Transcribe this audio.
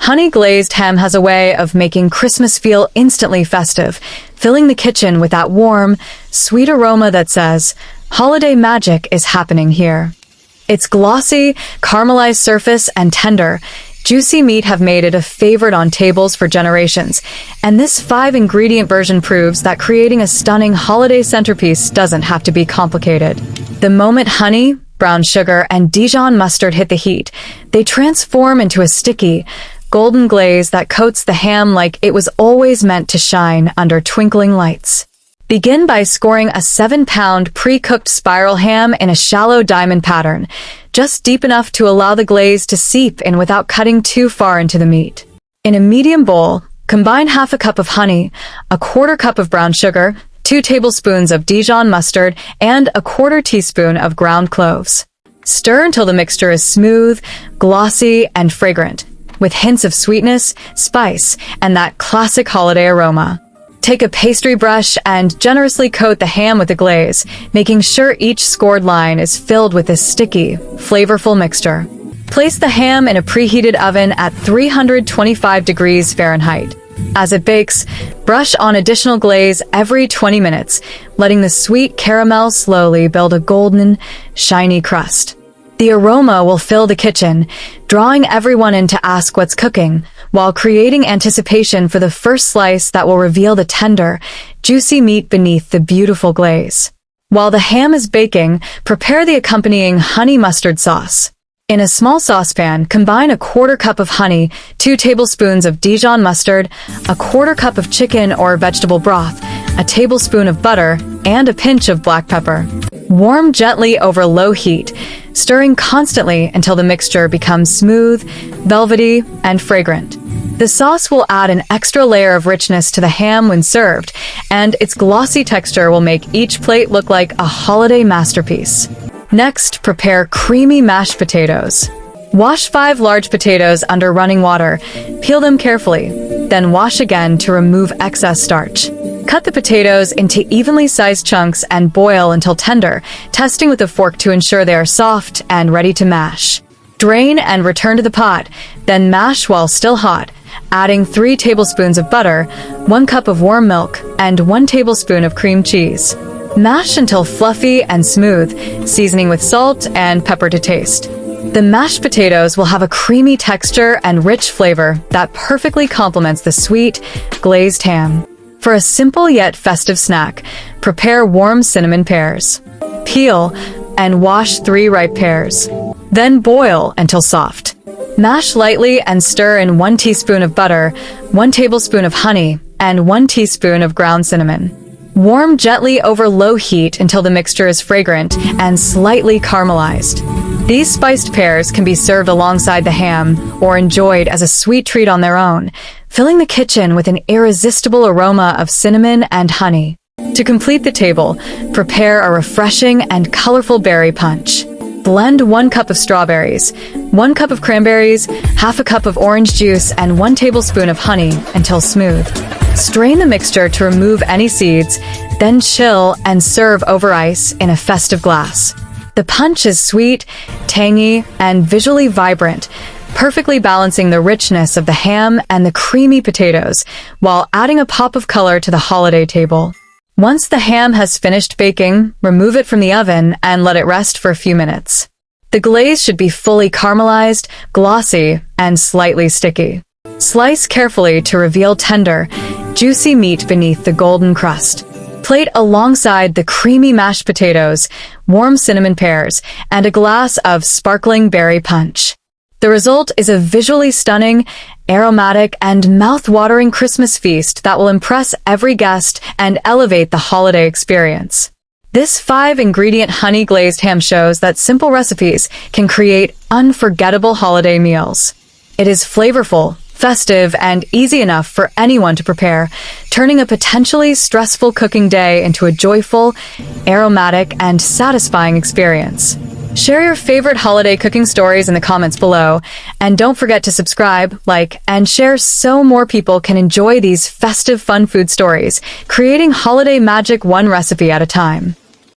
Honey glazed ham has a way of making Christmas feel instantly festive, filling the kitchen with that warm, sweet aroma that says, holiday magic is happening here. Its glossy, caramelized surface and tender, juicy meat have made it a favorite on tables for generations, and this 5-ingredient version proves that creating a stunning holiday centerpiece doesn't have to be complicated. The moment honey, brown sugar, and Dijon mustard hit the heat, they transform into a sticky, golden glaze that coats the ham like it was always meant to shine under twinkling lights. Begin by scoring a 7-pound pre-cooked spiral ham in a shallow diamond pattern, just deep enough to allow the glaze to seep in without cutting too far into the meat. In a medium bowl, combine half a cup of honey, a quarter cup of brown sugar, 2 tablespoons of Dijon mustard, and a quarter teaspoon of ground cloves. Stir until the mixture is smooth, glossy, and fragrant, with hints of sweetness, spice, and that classic holiday aroma. Take a pastry brush and generously coat the ham with the glaze, making sure each scored line is filled with this sticky, flavorful mixture. Place the ham in a preheated oven at 325 degrees Fahrenheit. As it bakes, brush on additional glaze every 20 minutes, letting the sweet caramel slowly build a golden, shiny crust. The aroma will fill the kitchen, drawing everyone in to ask what's cooking, while creating anticipation for the first slice that will reveal the tender, juicy meat beneath the beautiful glaze. While the ham is baking, prepare the accompanying honey mustard sauce. In a small saucepan, combine a quarter cup of honey, 2 tablespoons of Dijon mustard, a quarter cup of chicken or vegetable broth, a tablespoon of butter, and a pinch of black pepper. Warm gently over low heat, stirring constantly until the mixture becomes smooth, velvety, and fragrant. The sauce will add an extra layer of richness to the ham when served, and its glossy texture will make each plate look like a holiday masterpiece. Next, prepare creamy mashed potatoes. Wash 5 large potatoes under running water, peel them carefully, then wash again to remove excess starch. Cut the potatoes into evenly sized chunks and boil until tender, testing with a fork to ensure they are soft and ready to mash. Drain and return to the pot, then mash while still hot, adding 3 tablespoons of butter, 1 cup of warm milk, and 1 tablespoon of cream cheese. Mash until fluffy and smooth, seasoning with salt and pepper to taste. The mashed potatoes will have a creamy texture and rich flavor that perfectly complements the sweet, glazed ham. For a simple yet festive snack, prepare warm cinnamon pears. Peel and wash 3 ripe pears. Then boil until soft. Mash lightly and stir in 1 teaspoon of butter, 1 tablespoon of honey, and 1 teaspoon of ground cinnamon. Warm gently over low heat until the mixture is fragrant and slightly caramelized. These spiced pears can be served alongside the ham or enjoyed as a sweet treat on their own, filling the kitchen with an irresistible aroma of cinnamon and honey. To complete the table, prepare a refreshing and colorful berry punch. Blend 1 cup of strawberries, 1 cup of cranberries, half a cup of orange juice, and 1 tablespoon of honey until smooth. Strain the mixture to remove any seeds, then chill and serve over ice in a festive glass. The punch is sweet, tangy, and visually vibrant, perfectly balancing the richness of the ham and the creamy potatoes, while adding a pop of color to the holiday table. Once the ham has finished baking, remove it from the oven and let it rest for a few minutes. The glaze should be fully caramelized, glossy, and slightly sticky. Slice carefully to reveal tender, juicy meat beneath the golden crust. Plate alongside the creamy mashed potatoes, warm cinnamon pears, and a glass of sparkling berry punch. The result is a visually stunning, aromatic, and mouth-watering Christmas feast that will impress every guest and elevate the holiday experience. This 5-ingredient honey-glazed ham shows that simple recipes can create unforgettable holiday meals. It is flavorful, festive, and easy enough for anyone to prepare, turning a potentially stressful cooking day into a joyful, aromatic, and satisfying experience. Share your favorite holiday cooking stories in the comments below, and don't forget to subscribe, like, and share so more people can enjoy these festive fun food stories, creating holiday magic one recipe at a time.